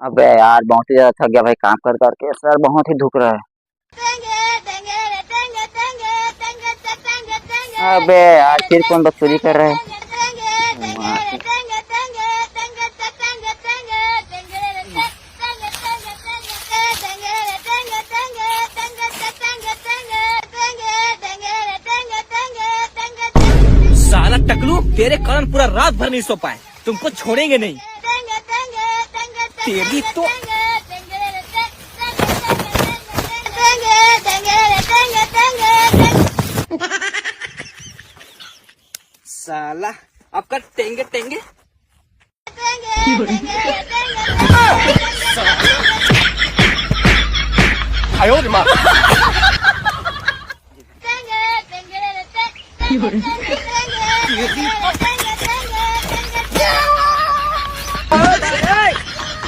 अबे यार बहुत ही ज्यादा थक गया भाई काम कर करके, सर बहुत ही दुख रहा है। अबे यार फिर कौन बदतमीजी कर रहा है। साला टकलू, तेरे कारण पूरा रात भर नहीं सो पाए। तुमको छोड़ेंगे नहीं। तेरी तो साला आपका टेंगे टेंगे। आयो रे माँ।